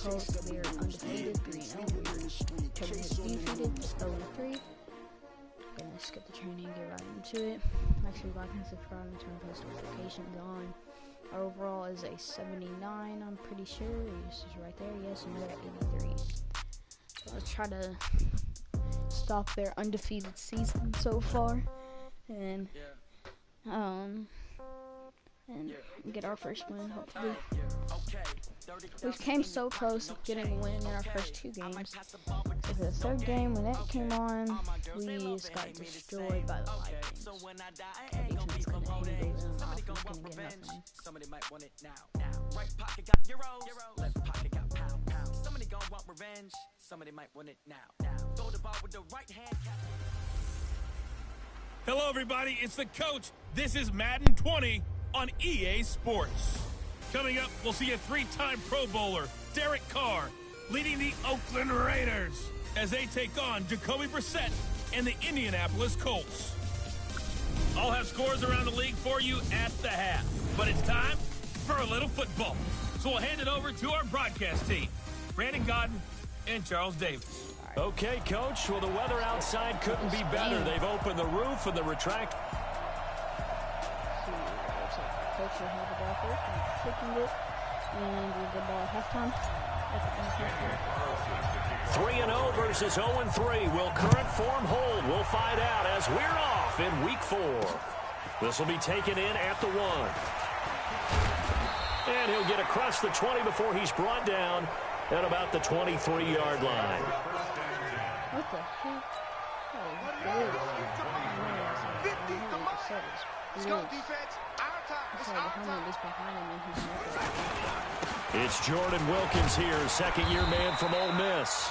Colts. They're undefeated, 3-0. We're currently defeated, 0-3. Gonna skip the training and get right into it. Make sure you like and subscribe and turn post notifications on. Our overall is a 79, I'm pretty sure. This is right there, yes, and we're at 83. So let's try to stop their undefeated season so far, and get our first win, hopefully. We came so close to getting a win in our first 2 games. So the third game, when that came on, we just got destroyed by the Vikings. Our defense couldn't handle them. Offense couldn't get nothing. Somebody might want it now. Right pocket got euros, left pocket got pound. Somebody gon' want revenge. Somebody might want it now. Throw the ball with the right hand. Hello, everybody. It's the coach. This is Madden 20 on EA Sports. Coming up, we'll see a 3-time Pro Bowler, Derek Carr, leading the Oakland Raiders as they take on Jacoby Brissett and the Indianapolis Colts. I'll have scores around the league for you at the half, but it's time for a little football. So we'll hand it over to our broadcast team, Brandon Godden and Charles Davis. Okay, Coach. Well, the weather outside couldn't be better. They've opened the roof and the retract. Coach will have the ball first and taking it, and we'll get the ball at halftime. 3-0 versus 0-3. Will current form hold? We'll find out as we're off in week 4. This will be taken in at the 1. And he'll get across the 20 before he's brought down at about the 23-yard line. What the heck? It's Jordan Wilkins here, second-year man from Ole Miss.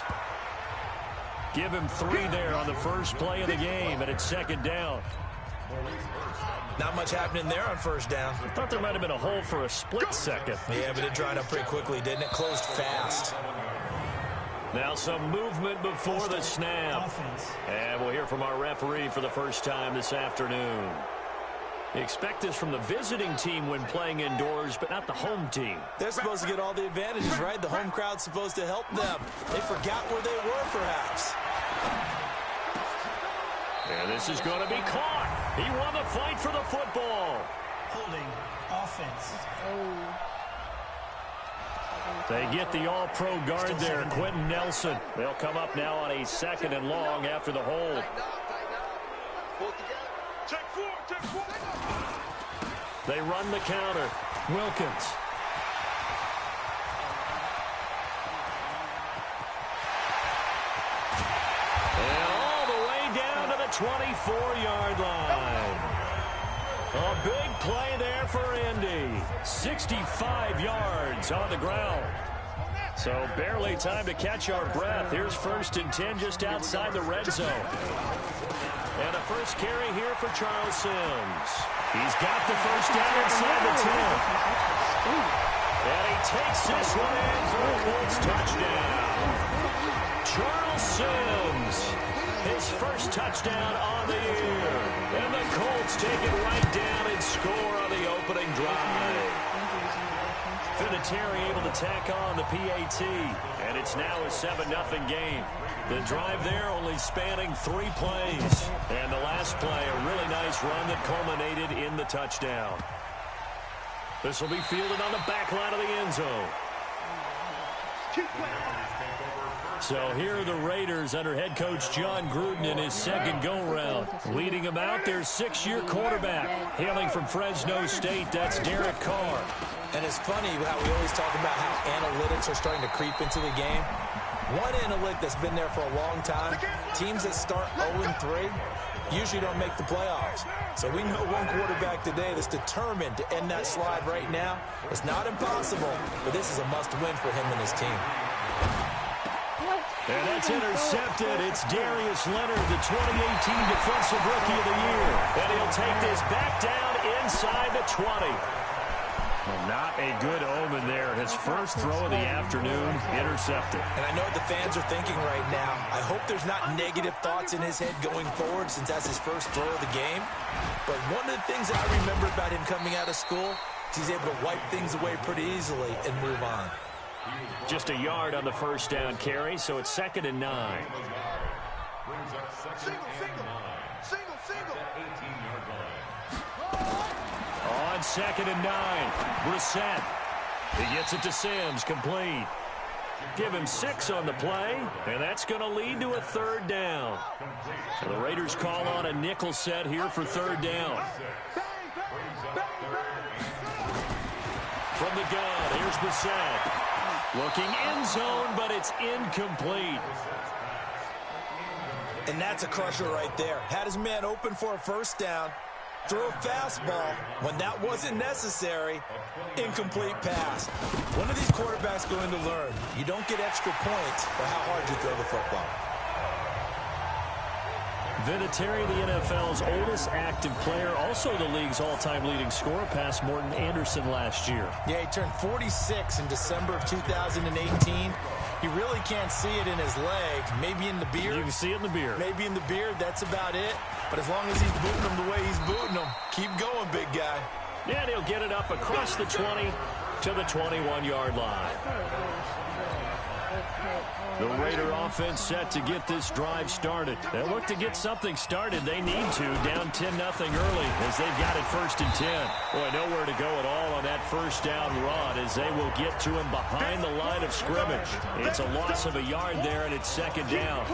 Give him 3 there on the first play of the game, and it's second down. Not much happening there on first down. I thought there might have been a hole for a split second. Yeah, but it dried up pretty quickly, didn't it? Closed fast. Now some movement before the snap. And we'll hear from our referee for the first time this afternoon. Expect this from the visiting team when playing indoors, but not the home team. They're supposed to get all the advantages, right? The home crowd's supposed to help them. They forgot where they were, perhaps. And this is going to be caught. He won the fight for the football. Holding offense. They get the all-pro guard there, Quentin Nelson. They'll come up now on a 2nd and long after the hold. They run the counter. Wilkins. And all the way down to the 24-yard line. A big play there for Indy. 65 yards on the ground. So barely time to catch our breath. Here's 1st and 10 just outside the red zone. And a first carry here for Charles Sims. He's got the first down inside the 10. And he takes this one in for a Colts touchdown. Charles Sims, his first touchdown on the year. And the Colts take it right down and score on the opening drive. Vinatieri able to tack on the PAT, and it's now a 7-0 game. The drive there only spanning 3 plays. And the last play, a really nice run that culminated in the touchdown. This will be fielded on the back line of the end zone. So here are the Raiders under head coach John Gruden in his second go-round. Leading them out, their 6-year quarterback. Hailing from Fresno State, that's Derek Carr. And it's funny how we always talk about how analytics are starting to creep into the game. One analytic that's been there for a long time, teams that start 0-3 usually don't make the playoffs. So we know one quarterback today that's determined to end that slide right now. It's not impossible, but this is a must-win for him and his team. And that's intercepted. It's Darius Leonard, the 2018 Defensive Rookie of the Year. And he'll take this back down inside the 20. Well, not a good omen there. His first throw of the afternoon, intercepted. And I know what the fans are thinking right now. I hope there's not negative thoughts in his head going forward since that's his first throw of the game. But one of the things that I remember about him coming out of school is he's able to wipe things away pretty easily and move on. Just a yard on the first down carry, so it's 2nd and 9. On 2nd and 9, Brissett. He gets it to Sims, complete. Give him 6 on the play, and that's going to lead to a 3rd down. So the Raiders call on a nickel set here for 3rd down. From the gun, here's Brissett. Looking end zone, but it's incomplete. And that's a crusher right there. Had his man open for a 1st down. Threw a fastball when that wasn't necessary. Incomplete pass. One of these quarterbacks going to learn. You don't get extra points for how hard you throw the football. Vinatieri, the NFL's oldest active player, also the league's all-time leading scorer, passed Morton Anderson last year. Yeah, he turned 46 in December of 2018. You really can't see it in his leg. Maybe in the beard. You can see it in the beard. Maybe in the beard. That's about it. But as long as he's booting them the way he's booting them, keep going, big guy. Yeah, and he'll get it up across the 20 to the 21-yard line. The Raider offense set to get this drive started. They'll look to get something started. They need to, down 10-0 early as they've got it 1st and 10. Boy, nowhere to go at all on that 1st down run as they will get to him behind the line of scrimmage. It's a loss of a yard there, and it's 2nd down.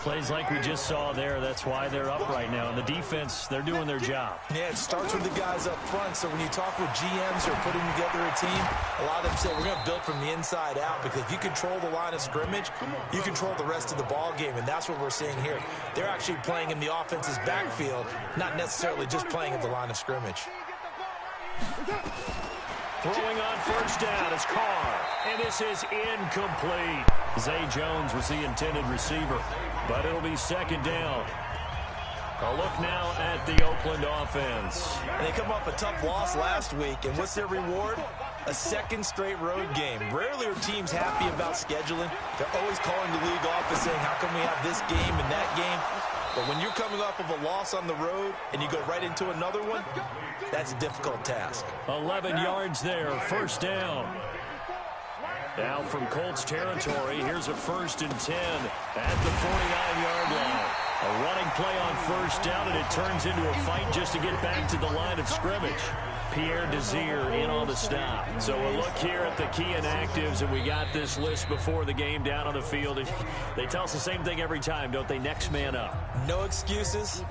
Plays like we just saw there, that's why they're up right now. And the defense, they're doing their job. Yeah, it starts with the guys up front. So when you talk with GMs who are putting together a team, a lot of them say we're going to build from the inside out, because if you control the line of scrimmage, you control the rest of the ball game, and that's what we're seeing here. They're actually playing in the offense's backfield, not necessarily just playing at the line of scrimmage. Throwing on 1st down is Carr, and this is incomplete. Zay Jones was the intended receiver, but it'll be 2nd down. A look now at the Oakland offense. And they come off a tough loss last week, and what's their reward? A 2nd straight road game. Rarely are teams happy about scheduling. They're always calling the league office saying, how come we have this game and that game? But when you're coming off of a loss on the road and you go right into another one, that's a difficult task. 11 yards there, 1st down. Now from Colts territory, here's a 1st and 10 at the 49-yard line. A running play on 1st down, and it turns into a fight just to get back to the line of scrimmage. Pierre Desir in on the stop. So we'll look here at the key inactives, and we got this list before the game down on the field. They tell us the same thing every time, don't they? Next man up. No excuses.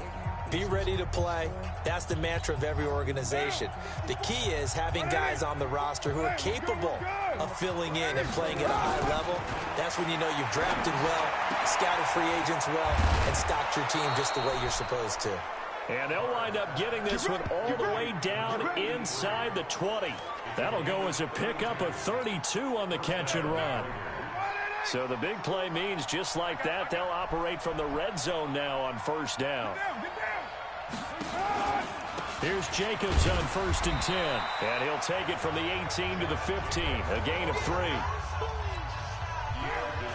Be ready to play. That's the mantra of every organization. The key is having guys on the roster who are capable of filling in and playing at a high level. That's when you know you've drafted well, scouted free agents well, and stocked your team just the way you're supposed to. And they'll wind up getting this one all the way down inside the 20. That'll go as a pickup of 32 on the catch and run. So the big play means just like that, they'll operate from the red zone now on 1st down. Here's Jacobs on 1st and 10. And he'll take it from the 18 to the 15. A gain of 3.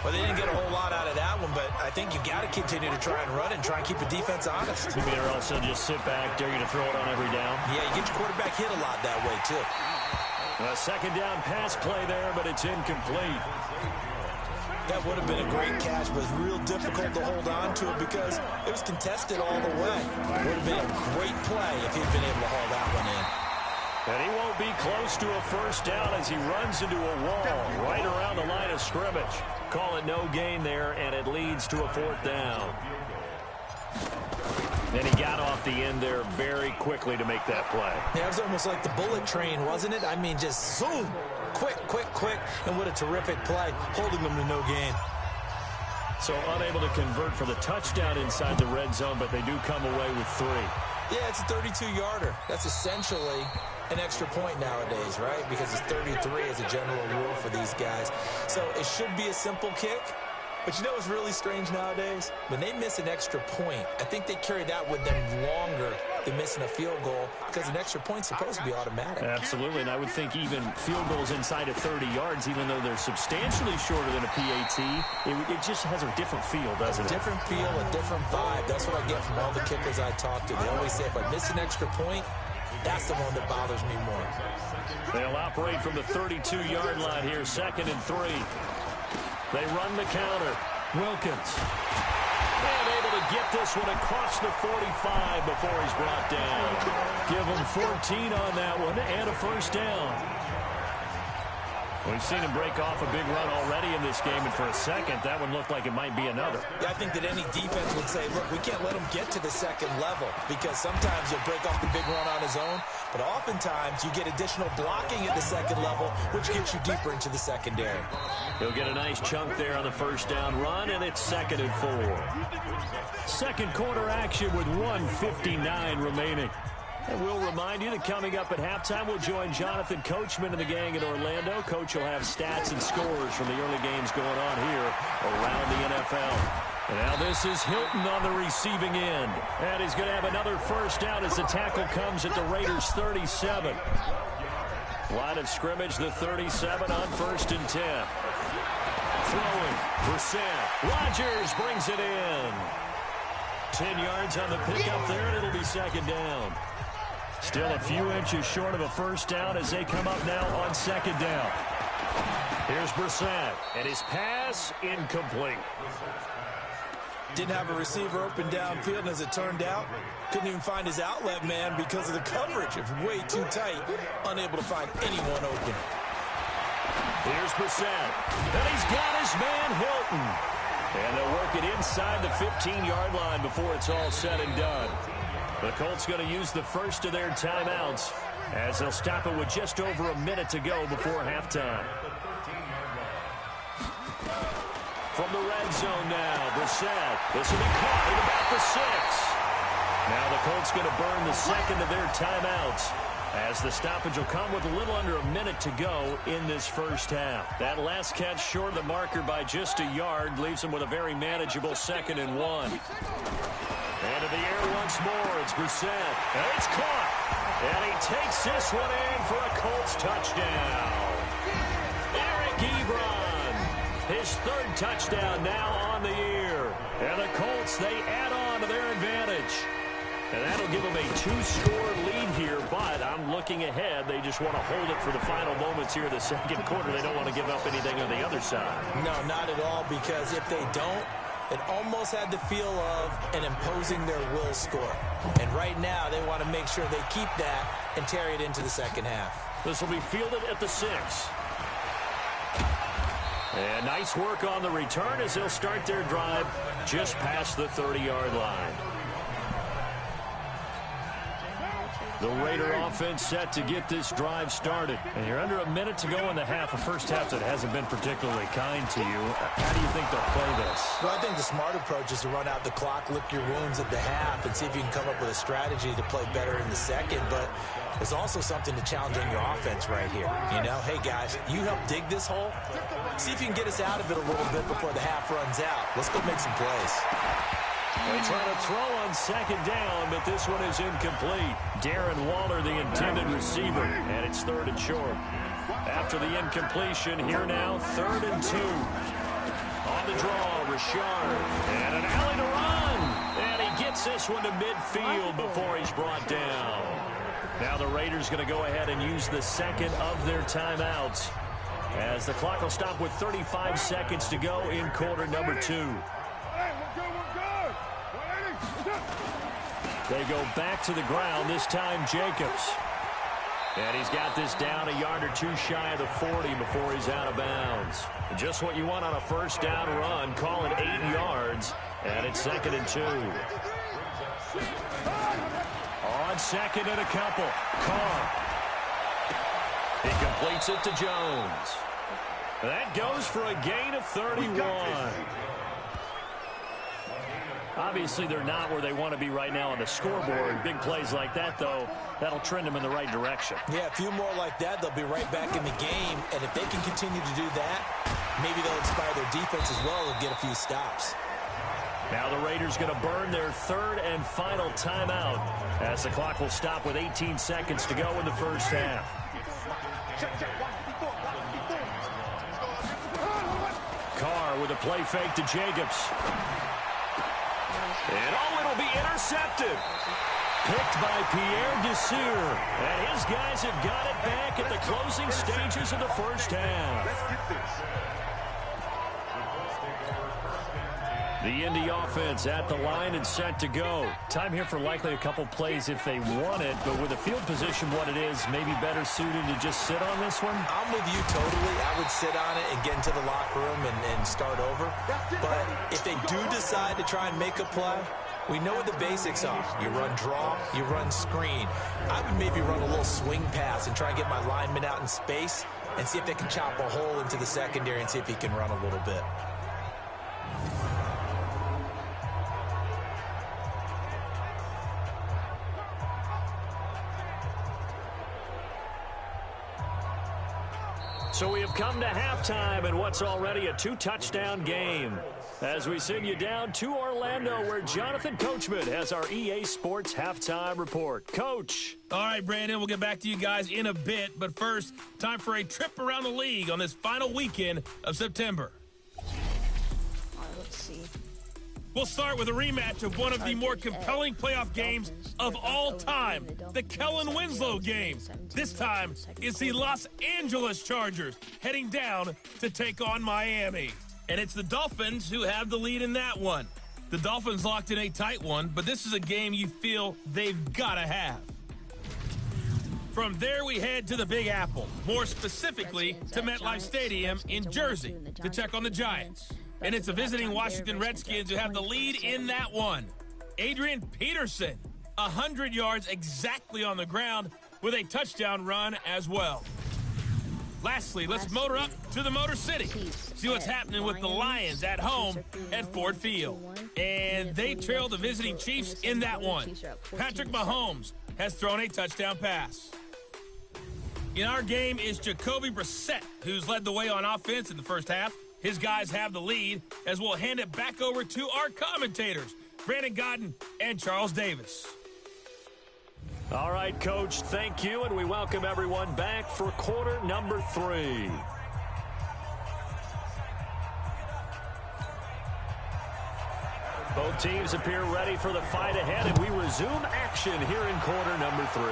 Well, they didn't get a whole lot out of that one, but I think you got to continue to try and run and try and keep the defense honest. You mean, or also just sit back, dare you to throw it on every down? Yeah, you get your quarterback hit a lot that way, too. A 2nd down pass play there, but it's incomplete. That would have been a great catch, but it's real difficult to hold on to it because it was contested all the way. It would have been a great play if he'd been able to haul that one in. And he won't be close to a 1st down as he runs into a wall right around the line of scrimmage. Call it no gain there, and it leads to a 4th down. And he got off the end there very quickly to make that play. Yeah, it was almost like the bullet train, wasn't it? I mean, just zoom, quick, and what a terrific play, holding them to no gain. So unable to convert for the touchdown inside the red zone, but they do come away with 3. Yeah, it's a 32-yarder. That's essentially an extra point nowadays, right? Because it's 33 as a general rule for these guys. So it should be a simple kick. But you know what's really strange nowadays? When they miss an extra point, I think they carry that with them longer than missing a field goal because an extra point's supposed to be automatic. Absolutely, and I would think even field goals inside of 30 yards, even though they're substantially shorter than a PAT, it just has a different feel, doesn't it? A different feel, a different vibe. That's what I get from all the kickers I talk to. They always say, if I miss an extra point, That's the one that bothers me more. They'll operate from the 32-yard line here, 2nd and 3. They run the counter. Wilkins. And able to get this one across the 45 before he's brought down. Give him 14 on that one and a first down. We've seen him break off a big run already in this game, and for a second, that one looked like it might be another. Yeah, I think that any defense would say, look, we can't let him get to the second level, because sometimes he'll break off the big run on his own, but oftentimes you get additional blocking at the second level, which gets you deeper into the secondary. He'll get a nice chunk there on the first down run, and it's 2nd and 4. Second quarter action with 1:59 remaining. And we'll remind you that coming up at halftime, we'll join Jonathan Coachman and the gang in Orlando. Coach will have stats and scores from the early games going on here around the NFL. And now this is Hilton on the receiving end. And he's going to have another first down as the tackle comes at the Raiders' 37. Line of scrimmage, the 37 on 1st and 10. Throwing, Brissett. Rodgers brings it in. 10 yards on the pickup there, and it'll be 2nd down. Still a few inches short of a first down as they come up now on 2nd down. Here's Brissett, and his pass incomplete. Didn't have a receiver open downfield, and as it turned out, couldn't even find his outlet man because of the coverage. It was way too tight, unable to find anyone open. Here's Brissett, and he's got his man Hilton. And they'll work it inside the 15-yard line before it's all said and done. The Colts going to use the first of their timeouts as they'll stop it with just over a minute to go before halftime. From the red zone now, Brissett. This will be caught at about the 6. Now the Colts going to burn the second of their timeouts as the stoppage will come with a little under a minute to go in this first half. That last catch short of the marker by just a yard leaves them with a very manageable 2nd and 1. And in the air once more, it's Brissett. And it's caught. And he takes this one in for a Colts touchdown. Eric Ebron, his 3rd touchdown now on the year. And the Colts, they add on to their advantage. And that'll give them a 2-score lead here, but I'm looking ahead. They just want to hold it for the final moments here in the second quarter. They don't want to give up anything on the other side. No, not at all, because if they don't, it almost had the feel of an imposing their will score. And right now, they want to make sure they keep that and carry it into the second half. This will be fielded at the 6. And nice work on the return as they'll start their drive just past the 30-yard line. The Raider offense set to get this drive started. And you're under a minute to go in the half, a first half that hasn't been particularly kind to you. How do you think they'll play this? Well, I think the smart approach is to run out the clock, lick your wounds at the half, and see if you can come up with a strategy to play better in the second. But there's also something to challenge on your offense right here. You know, hey, guys, you help dig this hole. See if you can get us out of it a little bit before the half runs out. Let's go make some plays. They try to throw on 2nd down, but this one is incomplete. Darren Waller, the intended receiver, and it's 3rd and short. After the incompletion, here now, 3rd and 2. On the draw, Richard, and an alley to run. And he gets this one to midfield before he's brought down. Now the Raiders going to go ahead and use the second of their timeouts as the clock will stop with 35 seconds to go in quarter number 2. They go back to the ground, this time Jacobs. And he's got this down a yard or 2 shy of the 40 before he's out of bounds. Just what you want on a first down run. Call it 8 yards, and it's 2nd and 2. On 2nd and a couple. Carr. He completes it to Jones. That goes for a gain of 31. Obviously, they're not where they want to be right now on the scoreboard. Big plays like that, though, that'll trend them in the right direction. Yeah, a few more like that, they'll be right back in the game. And if they can continue to do that, maybe they'll inspire their defense as well and get a few stops. Now the Raiders going to burn their 3rd and final timeout as the clock will stop with 18 seconds to go in the first half. Carr with a play fake to Jacobs. And it'll be intercepted. picked by Pierre Desir. And his guys have got it back at the closing stages of the first half. The Indy offense at the line and set to go. Time here for likely a couple plays if they want it, but with the field position what it is, maybe better suited to just sit on this one? I'm with you totally. I would sit on it and get into the locker room and start over. But if they do decide to try and make a play, we know what the basics are. You run draw, you run screen. I would maybe run a little swing pass and try and get my lineman out in space and see if they can chop a hole into the secondary and see if he can run a little bit. So we have come to halftime in what's already a 2-touchdown game. As we send you down to Orlando, where Jonathan Coachman has our EA Sports Halftime Report. Coach. All right, Brandon, we'll get back to you guys in a bit. But first, time for a trip around the league on this final weekend of September. All right, let's see. We'll start with a rematch of one of the more compelling playoff games of all time, the Kellen Winslow game. This time, it's the Los Angeles Chargers heading down to take on Miami. And it's the Dolphins who have the lead in that one. The Dolphins locked in a tight one, but this is a game you feel they've got to have. From there, we head to the Big Apple, more specifically to MetLife Stadium in Jersey to check on the Giants. And it's the visiting Washington Redskins who have the lead in that one. Adrian Peterson, 100 yards exactly on the ground with a touchdown run as well. Lastly, let's motor up to the Motor City. See what's happening with the Lions at home at Ford Field. And they trail the visiting Chiefs in that one. Patrick Mahomes has thrown a touchdown pass. In our game is Jacoby Brissett, who's led the way on offense in the first half. His guys have the lead, as we'll hand it back over to our commentators, Brandon Godden and Charles Davis. All right, Coach, thank you, and we welcome everyone back for quarter number 3. Both teams appear ready for the fight ahead, and we resume action here in quarter number 3.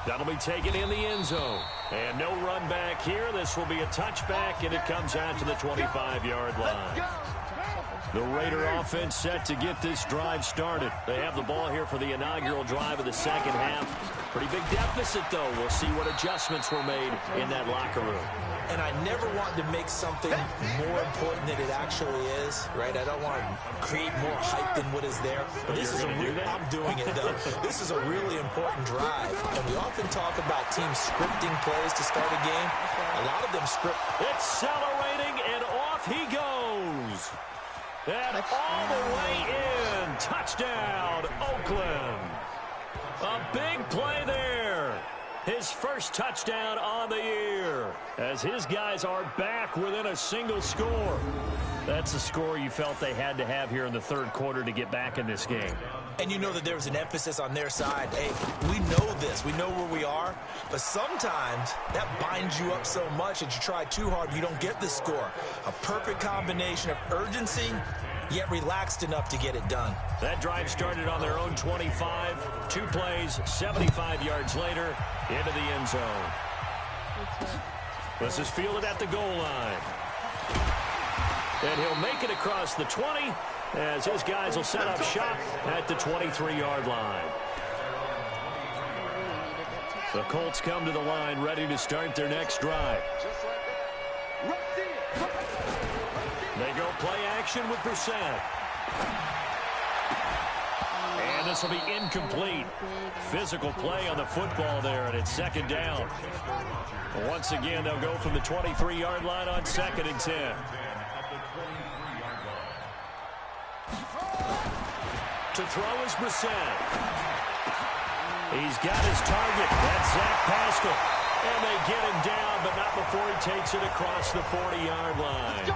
That'll be taken in the end zone. And no run back here. This will be a touchback, and it comes out to the 25-yard line. The Raider offense set to get this drive started. They have the ball here for the inaugural drive of the second half. Pretty big deficit, though. We'll see what adjustments were made in that locker room. And I never want to make something more important than it actually is, right? I don't want to create more hype than what is there. But this is I'm doing it, though. This is a really important drive. And we often talk about teams scripting plays to start a game. A lot of them script. Accelerating, and off he goes. And all the way in. Touchdown, Oakland. A big play there. His first touchdown on the year, as his guys are back within a single score. That's the score you felt they had to have here in the third quarter to get back in this game. And you know that there was an emphasis on their side. Hey, we know this. We know where we are. But sometimes that binds you up so much that you try too hard, you don't get the score. A perfect combination of urgency, yet relaxed enough to get it done. That drive started on their own 25. 2 plays, 75 yards later, into the end zone. This is fielded at the goal line. And he'll make it across the 20, as his guys will set up shop at the 23-yard line. The Colts come to the line ready to start their next drive. They go play action with Brissett. And this will be incomplete. Physical play on the football there, and it's second down. Once again, they'll go from the 23-yard line on 2nd and 10. To throw is Brissett. He's got his target. That's Zach Pascal. And they get him down, but not before he takes it across the 40-yard line.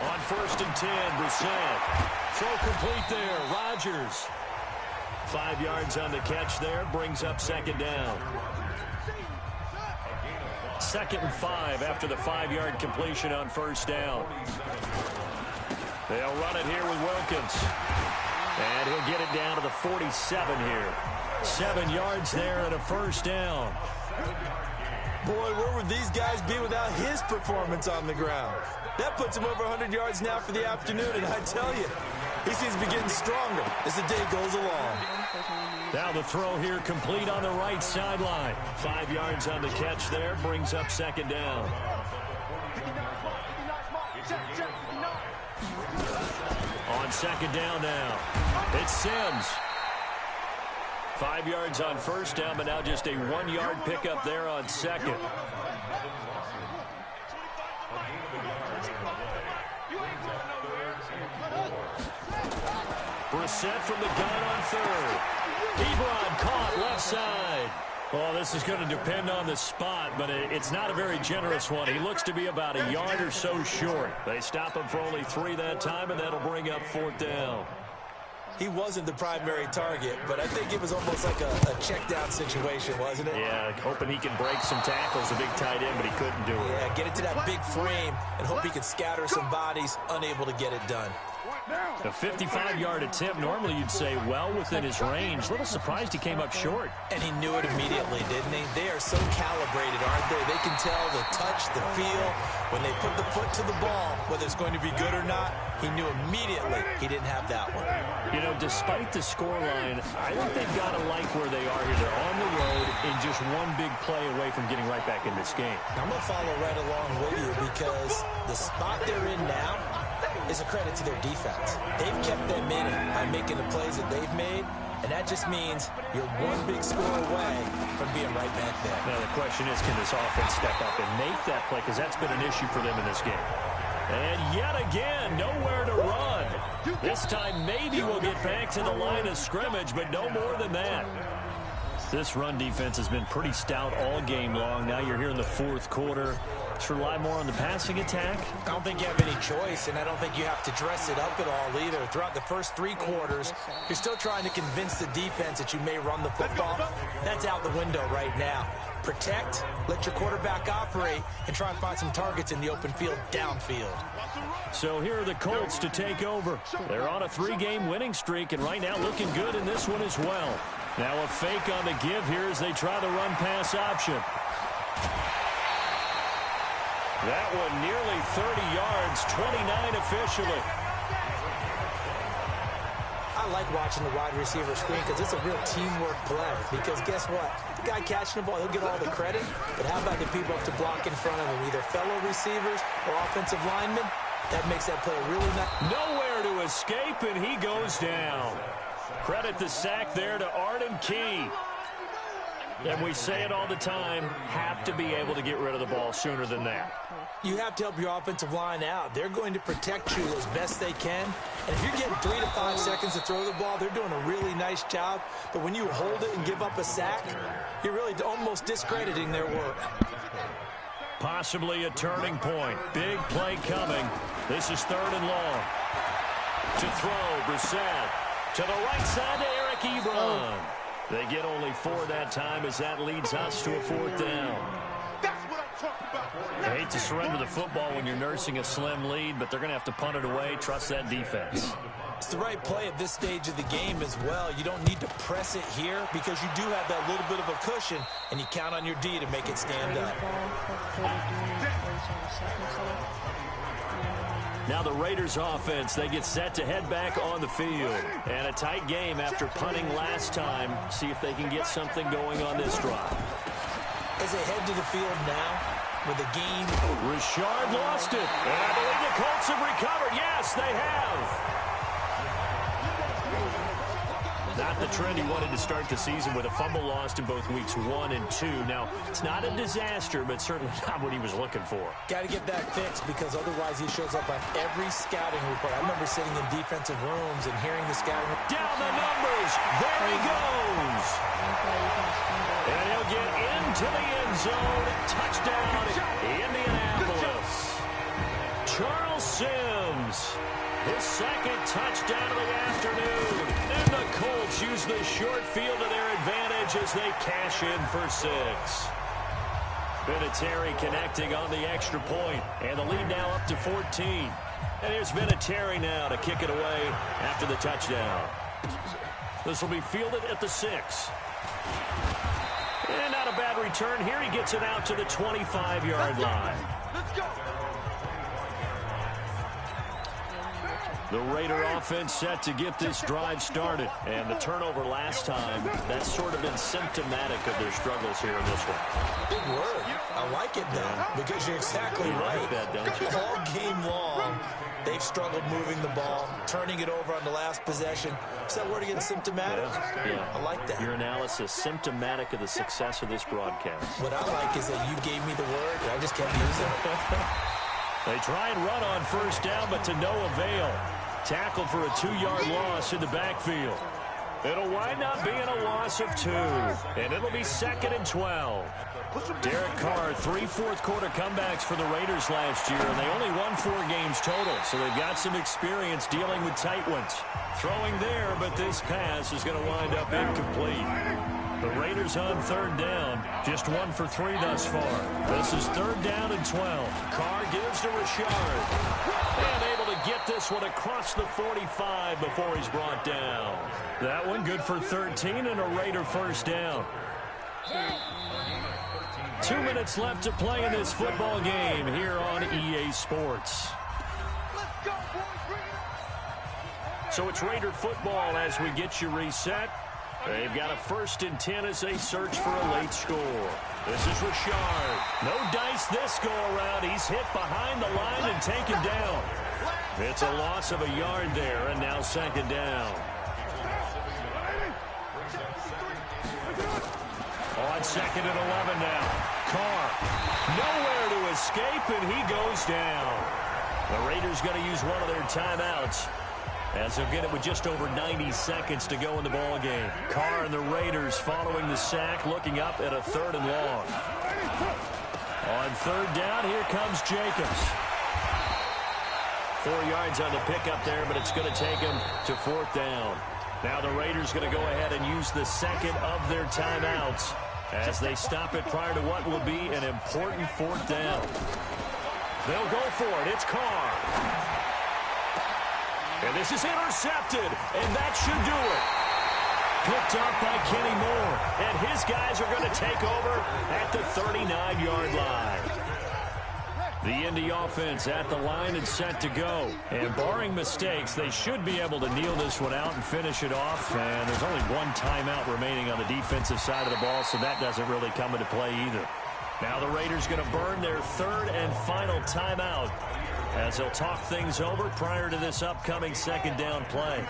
On 1st and 10, Brissett. Throw complete there. Rodgers. 5 yards on the catch there. Brings up second down. 2nd and 5 after the 5-yard completion on first down. They'll run it here with Wilkins. And he'll get it down to the 47 here. 7 yards there and a first down. Boy, where would these guys be without his performance on the ground? That puts him over 100 yards now for the afternoon, and I tell you, he seems to be getting stronger as the day goes along. Now the throw here complete on the right sideline. 5 yards on the catch there, brings up 2nd down. On 2nd down now, it's Sims. 5 yards on first down, but now just a 1-yard pickup there on 2nd. Brissett from the gun on 3rd. Ebron caught left side. Well, this is going to depend on the spot, but it's not a very generous one. He looks to be about a yard or so short. They stop him for only 3 that time, and that'll bring up 4th down. He wasn't the primary target, but I think it was almost like a check-down situation, wasn't it? Yeah, hoping he can break some tackles, a big tight end, but he couldn't do it. Yeah, get it to that big frame and hope he can scatter some bodies, unable to get it done. A 55-yard attempt, normally you'd say well within his range. A little surprised he came up short. And he knew it immediately, didn't he? They are so calibrated, aren't they? They can tell the touch, the feel. When they put the foot to the ball, whether it's going to be good or not, he knew immediately he didn't have that one. You know, despite the scoreline, I think they've got to like where they are here. They're on the road and just one big play away from getting right back in this game. I'm going to follow right along with you because the spot they're in now is a credit to their defense. They've kept them in it by making the plays that they've made, and that just means you're one big score away from being right back there. Now the question is, can this offense step up and make that play? Because that's been an issue for them in this game. And yet again, nowhere to run. This time maybe we'll get back to the line of scrimmage, but no more than that. This run defense has been pretty stout all game long. Now you're here in the 4th quarter. Let's rely more on the passing attack. I don't think you have any choice, and I don't think you have to dress it up at all either. Throughout the first 3 quarters, you're still trying to convince the defense that you may run the football. That's out the window right now. Protect, let your quarterback operate, and try and find some targets in the open field downfield. So here are the Colts to take over. They're on a 3-game winning streak, and right now looking good in this one as well. Now a fake on the give here as they try the run-pass option. That one nearly 30 yards, 29 officially. I like watching the wide receiver screen because it's a real teamwork play. Because guess what? The guy catching the ball, he'll get all the credit. But how about the people up to block in front of him? Either fellow receivers or offensive linemen. That makes that play really nice. Nowhere to escape, and he goes down. Credit the sack there to Arden Key. And we say it all the time, have to be able to get rid of the ball sooner than that. You have to help your offensive line out. They're going to protect you as best they can. And if you're getting 3 to 5 seconds to throw the ball, they're doing a really nice job. But when you hold it and give up a sack, you're really almost discrediting their work. Possibly a turning point. Big play coming. This is 3rd and long. To throw, Brissett. To the right side to Eric Ebron. They get only 4 that time as that leads us to a 4th down. I hate to surrender the football when you're nursing a slim lead, but they're going to have to punt it away, trust that defense. It's the right play at this stage of the game as well. You don't need to press it here because you do have that little bit of a cushion, and you count on your D to make it stand up. Now the Raiders offense, they get set to head back on the field. And a tight game after punting last time. See if they can get something going on this drive. As they head to the field now with the game. Richard lost it. And I believe the Colts have recovered. Yes, they have. Not the trend he wanted to start the season with a fumble lost in both weeks 1 and 2. Now, it's not a disaster, but certainly not what he was looking for. Got to get that fixed because otherwise he shows up on every scouting report. I remember sitting in defensive rooms and hearing the scouting. Down the numbers. There he goes. And he'll get into the end zone. Touchdown, Indianapolis. Charles Sims. His 2nd touchdown of the afternoon. And the Colts use the short field to their advantage as they cash in for 6. Vinatieri connecting on the extra point, and the lead now up to 14. And here's Vinatieri now to kick it away after the touchdown. This will be fielded at the 6. And not a bad return here. He gets it out to the 25-yard line. Let's go. The Raider offense set to get this drive started. And the turnover last time, that's sort of been symptomatic of their struggles here in this one. Big word. I like it now because you're exactly right. Like that, don't you? All game long, they've struggled moving the ball, turning it over on the last possession. Is that word again, symptomatic? Yeah. I like that. Your analysis, symptomatic of the success of this broadcast. What I like is that you gave me the word, and I just kept using it. They try and run on first down, but to no avail. Tackled for a 2-yard loss in the backfield. It'll wind up being a loss of 2, and it'll be 2nd and 12. Derek Carr, 3 fourth-quarter comebacks for the Raiders last year, and they only won 4 games total, so they've got some experience dealing with tight ones. Throwing there, but this pass is going to wind up incomplete. The Raiders on 3rd down, just 1 for 3 thus far. This is 3rd down and 12. Carr gives to Richard. And able to get this one across the 45 before he's brought down. That one good for 13 and a Raider first down. 2 minutes left to play in this football game here on EA Sports. So it's Raider football as we get you reset. They've got a 1st and 10 as they search for a late score. This is Richard. No dice this go-around. He's hit behind the line and taken down. It's a loss of a yard there, and now 2nd down. On 2nd and 11 now. Carr. Nowhere to escape, and he goes down. The Raiders going to use one of their timeouts, as they'll get it with just over 90 seconds to go in the ball game. Carr and the Raiders following the sack, looking up at a 3rd and long. On 3rd down, here comes Jacobs. 4 yards on the pickup there, but it's going to take him to 4th down. Now the Raiders going to go ahead and use the 2nd of their timeouts as they stop it prior to what will be an important 4th down. They'll go for it. It's Carr. And this is intercepted, and that should do it. Picked up by Kenny Moore, and his guys are going to take over at the 39-yard line. The Indy offense at the line and set to go. And barring mistakes, they should be able to kneel this one out and finish it off. And there's only 1 timeout remaining on the defensive side of the ball, so that doesn't really come into play either. Now the Raiders going to burn their 3rd and final timeout, as they'll talk things over prior to this upcoming 2nd down play.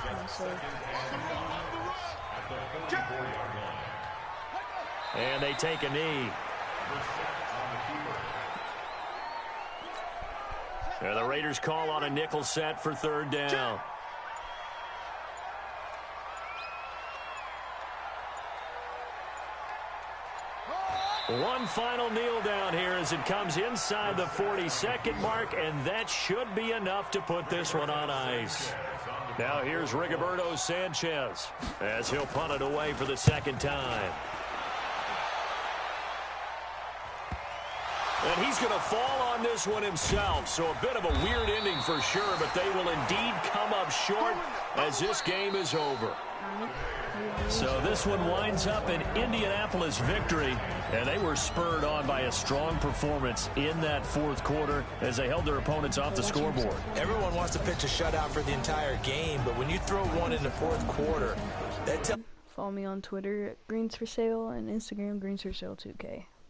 And they take a knee. And the Raiders call on a nickel set for 3rd down. One final kneel down here as it comes inside the 40-second mark, and that should be enough to put this one on ice. Now here's Rigoberto Sanchez as he'll punt it away for the 2nd time. And he's going to fall on this one himself, so a bit of a weird ending for sure, but they will indeed come up short as this game is over. So this one winds up an Indianapolis victory, and they were spurred on by a strong performance in that 4th quarter as they held their opponents off the scoreboard. Everyone wants to pitch a shutout for the entire game, but when you throw one in the 4th quarter, that tells... Follow me on Twitter at Greens for Sale and Instagram Greens for Sale 2K.